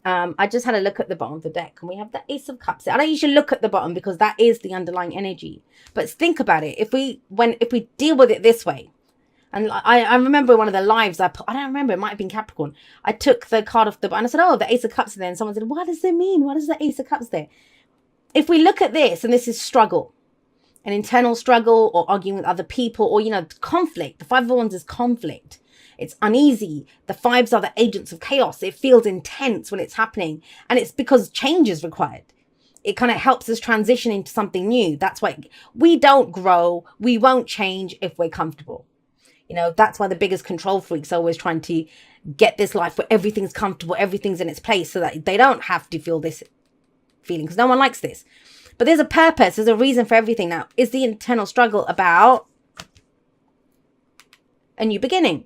I just had a look at the bottom of the deck, and we have the Ace of Cups. I don't usually look at the bottom because that is the underlying energy. But think about it. If we deal with it this way, and I remember one of the lives I don't remember, it might have been Capricorn. I took the card off the bottom and I said, oh, the Ace of Cups is there. And someone said, what does it mean? What is the Ace of Cups there? If we look at this, and this is struggle, an internal struggle, or arguing with other people, or, conflict. The Five of Wands is conflict. It's uneasy. The fives are the agents of chaos. It feels intense when it's happening. And it's because change is required. It kind of helps us transition into something new. That's why we don't grow. We won't change if we're comfortable. That's why the biggest control freaks are always trying to get this life where everything's comfortable, everything's in its place, so that they don't have to feel this feeling, because no one likes this. But there's a purpose. There's a reason for everything. Now, is the internal struggle about a new beginning?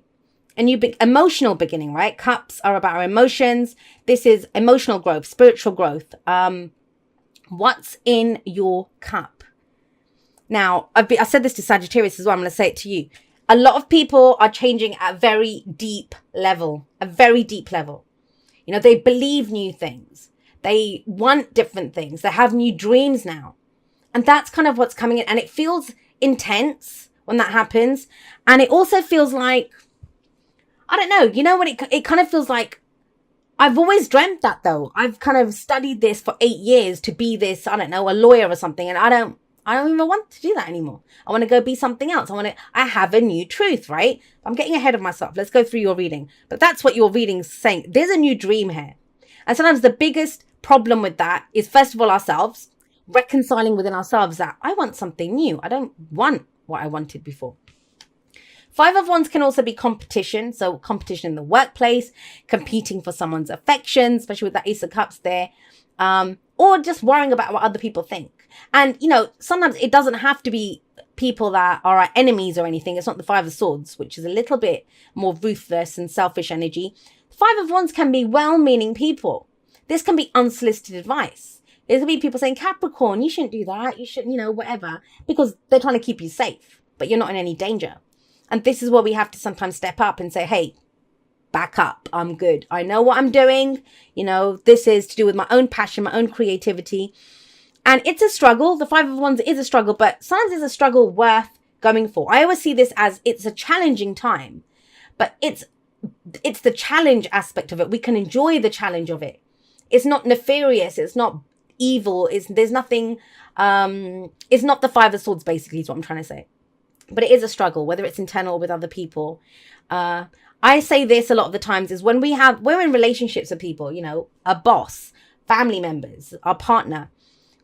Emotional beginning, right? Cups are about our emotions. This is emotional growth, spiritual growth. What's in your cup? Now, I said this to Sagittarius as well. I'm going to say it to you. A lot of people are changing at a very deep level. They believe new things. They want different things. They have new dreams now. And that's kind of what's coming in. And it feels intense when that happens. And it also feels like, I don't know, when it kind of feels like, I've always dreamt that though. I've kind of studied this for 8 years to be this, I don't know, a lawyer or something. And I don't even want to do that anymore. I want to go be something else. I have a new truth, right? I'm getting ahead of myself. Let's go through your reading. But that's what your reading's saying. There's a new dream here. And sometimes the biggest problem with that is, first of all, ourselves, reconciling within ourselves that I want something new. I don't want what I wanted before. Five of Wands can also be competition. So competition in the workplace, competing for someone's affection, especially with that Ace of Cups there. Or just worrying about what other people think. And, sometimes it doesn't have to be people that are our enemies or anything. It's not the Five of Swords, which is a little bit more ruthless and selfish energy. Five of Wands can be well-meaning people. This can be unsolicited advice. There can be people saying, Capricorn, you shouldn't do that. You shouldn't, whatever. Because they're trying to keep you safe, but you're not in any danger. And this is where we have to sometimes step up and say, hey, back up. I'm good. I know what I'm doing. This is to do with my own passion, my own creativity. And it's a struggle. The Five of Wands is a struggle, but sometimes it's a struggle worth going for. I always see this as it's a challenging time, but it's the challenge aspect of it. We can enjoy the challenge of it. It's not nefarious. It's not evil. There's nothing. It's not the Five of Swords, basically, is what I'm trying to say. But it is a struggle, whether it's internal or with other people. I say this a lot of the times is when we're in relationships with people, a boss, family members, our partner.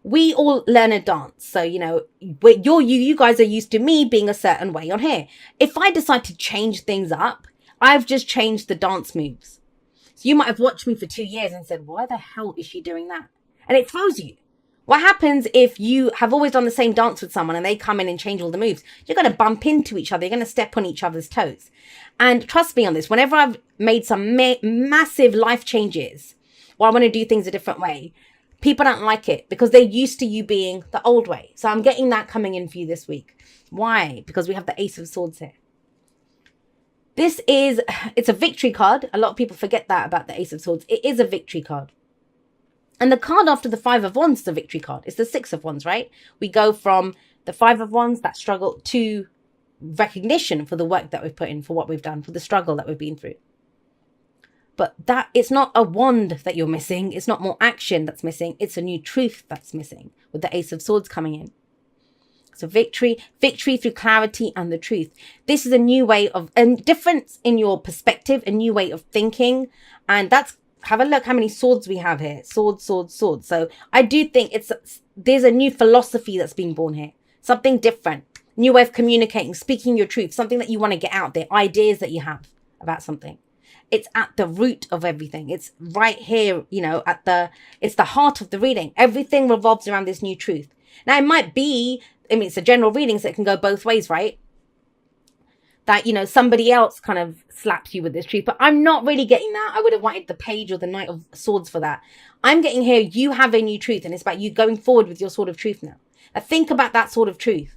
We all learn a dance. So, you guys are used to me being a certain way on here. If I decide to change things up, I've just changed the dance moves. So you might have watched me for 2 years and said, why the hell is she doing that? And it throws you. What happens if you have always done the same dance with someone and they come in and change all the moves? You're going to bump into each other. You're going to step on each other's toes. And trust me on this, whenever I've made some massive life changes, or I want to do things a different way, people don't like it because they're used to you being the old way. So I'm getting that coming in for you this week. Why? Because we have the Ace of Swords here. It's a victory card. A lot of people forget that about the Ace of Swords. It is a victory card. And the card after the Five of Wands is the victory card. It's the Six of Wands, right? We go from the Five of Wands, that struggle, to recognition for the work that we've put in, for what we've done, for the struggle that we've been through. But it's not a wand that you're missing. It's not more action that's missing. It's a new truth that's missing with the Ace of Swords coming in. So victory through clarity and the truth. This is a new way of, a difference in your perspective, a new way of thinking. And have a look how many swords we have here. Sword, sword, sword. So I do think there's a new philosophy that's being born here. Something different. New way of communicating, speaking your truth. Something that you want to get out there. Ideas that you have about something. It's at the root of everything. It's right here, it's the heart of the reading. Everything revolves around this new truth. Now, it might be, it's a general reading, so it can go both ways, right? That, somebody else kind of slaps you with this truth. But I'm not really getting that. I would have wanted the Page or the Knight of Swords for that. I'm getting here, you have a new truth, and it's about you going forward with your sword of truth now. Now, think about that sword of truth.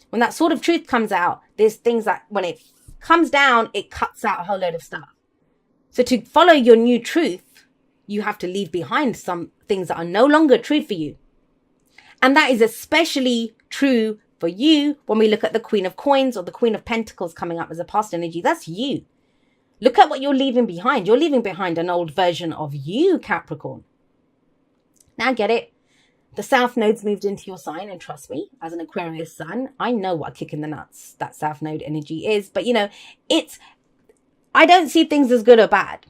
When that sword of truth comes out, there's things that, when it comes down, it cuts out a whole load of stuff. So to follow your new truth, you have to leave behind some things that are no longer true for you. And that is especially true for you when we look at the Queen of Coins or the Queen of Pentacles coming up as a past energy. That's you. Look at what you're leaving behind. You're leaving behind an old version of you, Capricorn. Now get it. The South Node's moved into your sign, and trust me, as an Aquarius sun, I know what a kick in the nuts that South Node energy is. But, I don't see things as good or bad.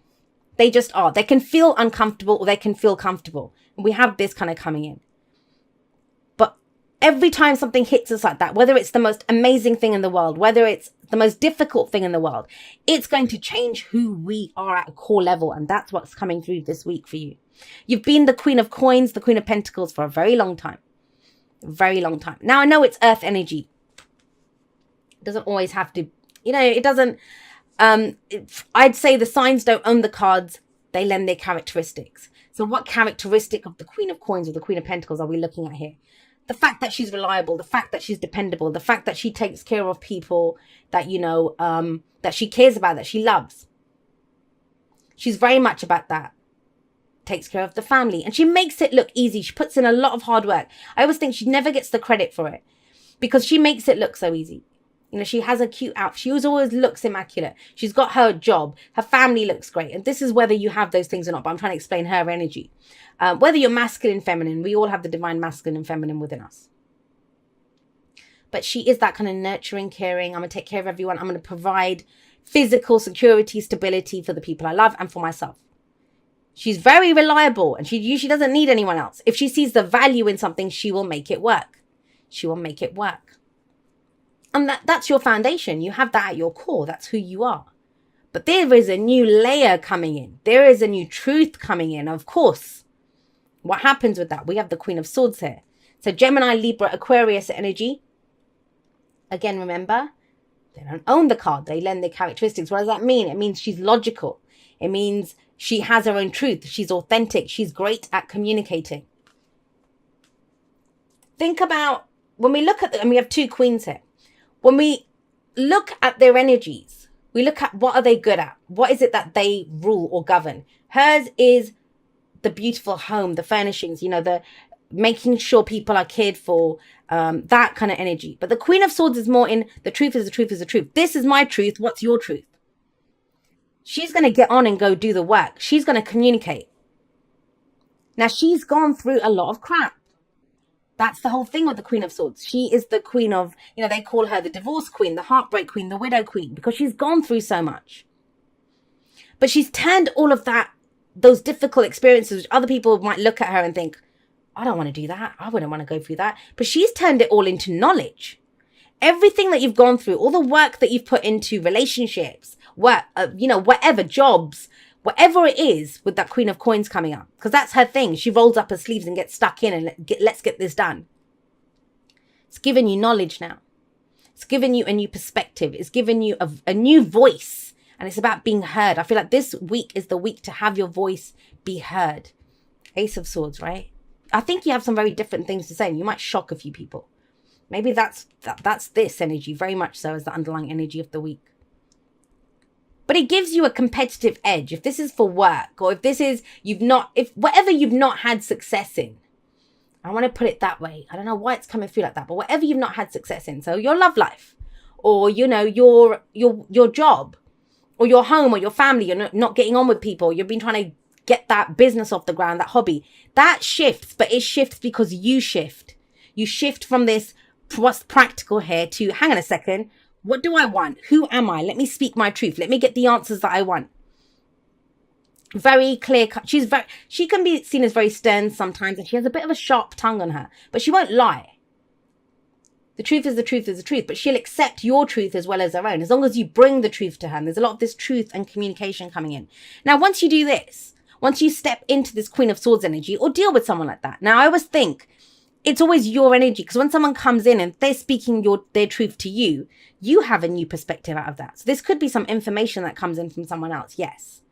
They just are. They can feel uncomfortable or they can feel comfortable. And we have this kind of coming in. But every time something hits us like that, whether it's the most amazing thing in the world, whether it's the most difficult thing in the world, it's going to change who we are at a core level. And that's what's coming through this week for you. You've been the Queen of Coins, the Queen of Pentacles for a very long time. Very long time. Now, I know it's earth energy. It doesn't always have to, it doesn't, I'd say the signs don't own the cards. They lend their characteristics. So what characteristic of the Queen of Coins or the Queen of Pentacles are we looking at here? The fact that she's reliable, the fact that she's dependable, the fact that she takes care of people that, that she cares about, that she loves. She's very much about that. Takes care of the family, and she makes it look easy. She puts in a lot of hard work. I always think she never gets the credit for it because she makes it look so easy. She has a cute outfit. She always looks immaculate. She's got her job. Her family looks great. And this is whether you have those things or not, but I'm trying to explain her energy. Whether you're masculine, feminine, we all have the divine masculine and feminine within us. But she is that kind of nurturing, caring. I'm going to take care of everyone. I'm going to provide physical security, stability for the people I love and for myself. She's very reliable and she usually doesn't need anyone else. If she sees the value in something, she will make it work. She will make it work. And that's your foundation. You have that at your core. That's who you are. But there is a new layer coming in. There is a new truth coming in. Of course, what happens with that? We have the Queen of Swords here. So Gemini, Libra, Aquarius energy. Again, remember, they don't own the card. They lend their characteristics. What does that mean? It means she's logical. It means she has her own truth. She's authentic. She's great at communicating. Think about when we look at and we have two queens here. When we look at their energies, we look at what are they good at? What is it that they rule or govern? Hers is the beautiful home, the furnishings, the making sure people are cared for, that kind of energy. But the Queen of Swords is more in the truth is the truth is the truth. This is my truth. What's your truth? She's going to get on and go do the work. She's going to communicate. Now, she's gone through a lot of crap. That's the whole thing with the Queen of Swords. She is the queen of, they call her the divorce queen, the heartbreak queen, the widow queen, because she's gone through so much. But she's turned all of that, those difficult experiences, which other people might look at her and think, I don't want to do that. I wouldn't want to go through that. But she's turned it all into knowledge. Everything that you've gone through, all the work that you've put into relationships, work, whatever, jobs, whatever it is with that Queen of Coins coming up, because that's her thing. She rolls up her sleeves and gets stuck in and let's get this done. It's given you knowledge now. It's given you a new perspective. It's given you a new voice, and it's about being heard. I feel like this week is the week to have your voice be heard. Ace of Swords, right? I think you have some very different things to say, and you might shock a few people. Maybe that's this energy, very much so as the underlying energy of the week. But it gives you a competitive edge. If this is for work, or if this is, whatever you've not had success in, I want to put it that way. I don't know why it's coming through like that, but whatever you've not had success in, so your love life, or, your job, or your home, or your family, you're not getting on with people, you've been trying to get that business off the ground, that hobby, that shifts, but it shifts because you shift. You shift from this, what's practical here, to, hang on a second, what do I want? Who am I? Let me speak my truth. Let me get the answers that I want. Very clear cut. She can be seen as very stern sometimes, and she has a bit of a sharp tongue on her, but she won't lie. The truth is the truth is the truth, but she'll accept your truth as well as her own, as long as you bring the truth to her. And there's a lot of this truth and communication coming in. Now, once you do this, once you step into this Queen of Swords energy or deal with someone like that. Now, I always think it's always your energy, because when someone comes in and they're speaking their truth to you, you have a new perspective out of that. So this could be some information that comes in from someone else. Yes.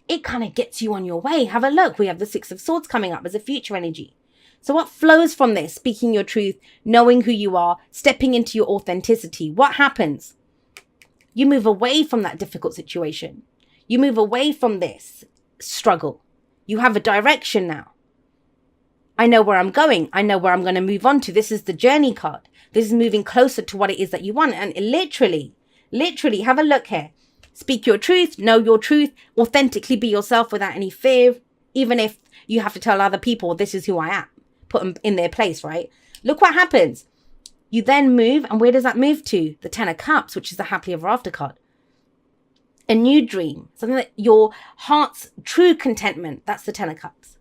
It kind of gets you on your way. Have a look. We have the Six of Swords coming up as a future energy. So what flows from this? Speaking your truth, knowing who you are, stepping into your authenticity. What happens? You move away from that difficult situation. You move away from this struggle. You have a direction now. I know where I'm going. I know where I'm going to move on to. This is the journey card. This is moving closer to what it is that you want. And literally, have a look here. Speak your truth, know your truth, authentically be yourself without any fear, even if you have to tell other people, this is who I am. Put them in their place, right? Look what happens. You then move, and where does that move to? The Ten of Cups, which is the happily ever after card. A new dream, something that your heart's true contentment, that's the Ten of Cups.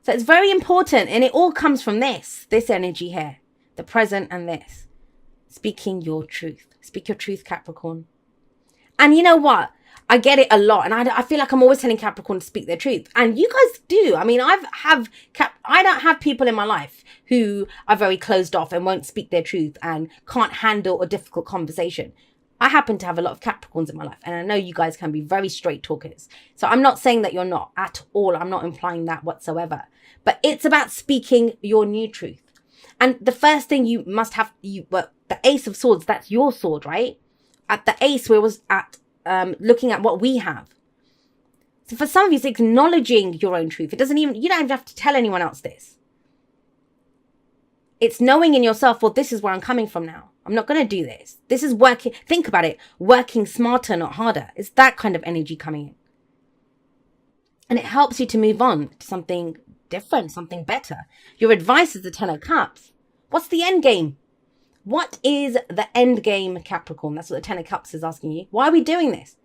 So it's very important, and it all comes from this energy here, the present and this. Speaking your truth. Speak your truth, Capricorn. And you know what? I get it a lot, and I feel like I'm always telling Capricorn to speak their truth. And you guys do. I mean, I don't have people in my life who are very closed off and won't speak their truth and can't handle a difficult conversation. I happen to have a lot of Capricorns in my life, and I know you guys can be very straight talkers. So I'm not saying that you're not at all. I'm not implying that whatsoever. But it's about speaking your new truth. And the first thing you must have, the Ace of Swords, that's your sword, right? At the Ace, where it was at looking at what we have. So for some of you, it's acknowledging your own truth. You don't even have to tell anyone else this. It's knowing in yourself, well, this is where I'm coming from now. I'm not going to do this. This is working. Think about it. Working smarter, not harder. It's that kind of energy coming in. And it helps you to move on to something different, something better. Your advice is the Ten of Cups. What's the end game? What is the end game, Capricorn? That's what the Ten of Cups is asking you. Why are we doing this?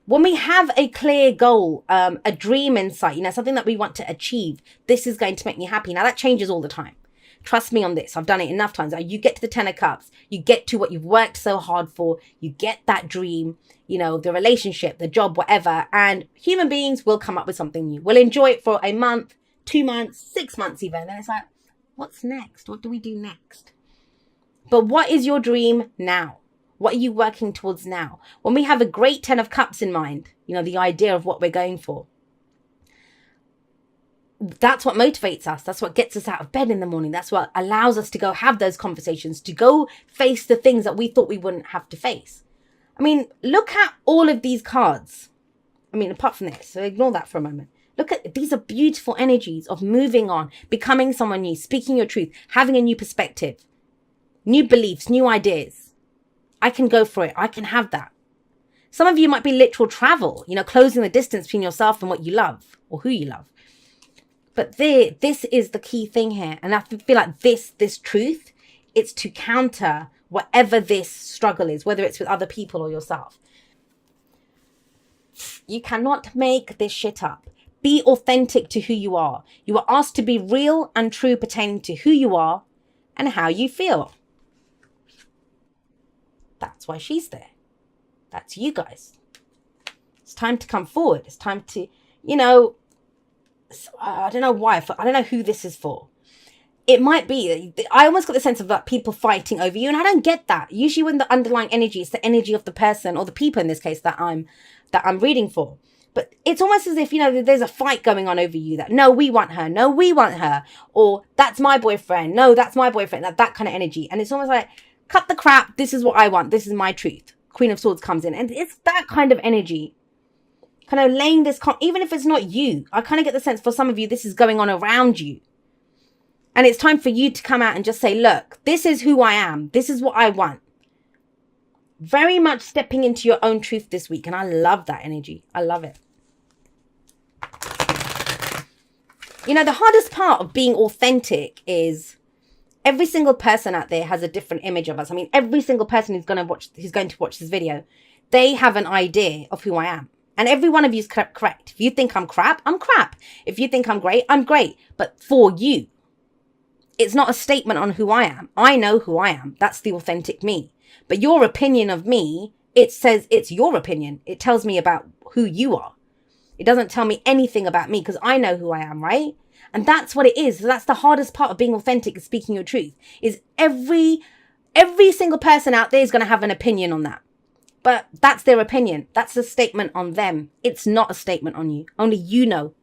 When we have a clear goal, a dream in sight, something that we want to achieve, this is going to make me happy. Now, that changes all the time. Trust me on this. I've done it enough times. You get to the Ten of Cups. You get to what you've worked so hard for. You get that dream, the relationship, the job, whatever. And human beings will come up with something new. We'll enjoy it for a month, 2 months, 6 months even. And then it's like, what's next? What do we do next? But what is your dream now? What are you working towards now? When we have a great Ten of Cups in mind, the idea of what we're going for, that's what motivates us. That's what gets us out of bed in the morning. That's what allows us to go have those conversations, to go face the things that we thought we wouldn't have to face. I mean, look at all of these cards. I mean, apart from this, so ignore that for a moment. Look at, these are beautiful energies of moving on, becoming someone new, speaking your truth, having a new perspective, new beliefs, new ideas. I can go for it. I can have that. Some of you might be literal travel, closing the distance between yourself and what you love or who you love. But this is the key thing here. And I feel like this truth, it's to counter whatever this struggle is, whether it's with other people or yourself. You cannot make this shit up. Be authentic to who you are. You are asked to be real and true pertaining to who you are and how you feel. That's why she's there. That's you guys. It's time to come forward. It's time to, I don't know why. I don't know who this is for. It might be. I almost got the sense of like people fighting over you, and I don't get that. Usually, when the underlying energy is the energy of the person or the people in this case that I'm reading for. But it's almost as if there's a fight going on over you. That no, we want her. No, we want her. Or that's my boyfriend. No, that's my boyfriend. That kind of energy. And it's almost like, cut the crap. This is what I want. This is my truth. Queen of Swords comes in, and it's that kind of energy. Kind of laying this, even if it's not you, I kind of get the sense for some of you, this is going on around you. And it's time for you to come out and just say, look, this is who I am. This is what I want. Very much stepping into your own truth this week. And I love that energy. I love it. The hardest part of being authentic is every single person out there has a different image of us. I mean, every single person who's going to watch this video, they have an idea of who I am. And every one of you is correct. If you think I'm crap, I'm crap. If you think I'm great, I'm great. But for you, it's not a statement on who I am. I know who I am. That's the authentic me. But your opinion of me, it says it's your opinion. It tells me about who you are. It doesn't tell me anything about me because I know who I am, right? And that's what it is. So that's the hardest part of being authentic and speaking your truth, is every single person out there is going to have an opinion on that. But that's their opinion. That's a statement on them. It's not a statement on you. Only you know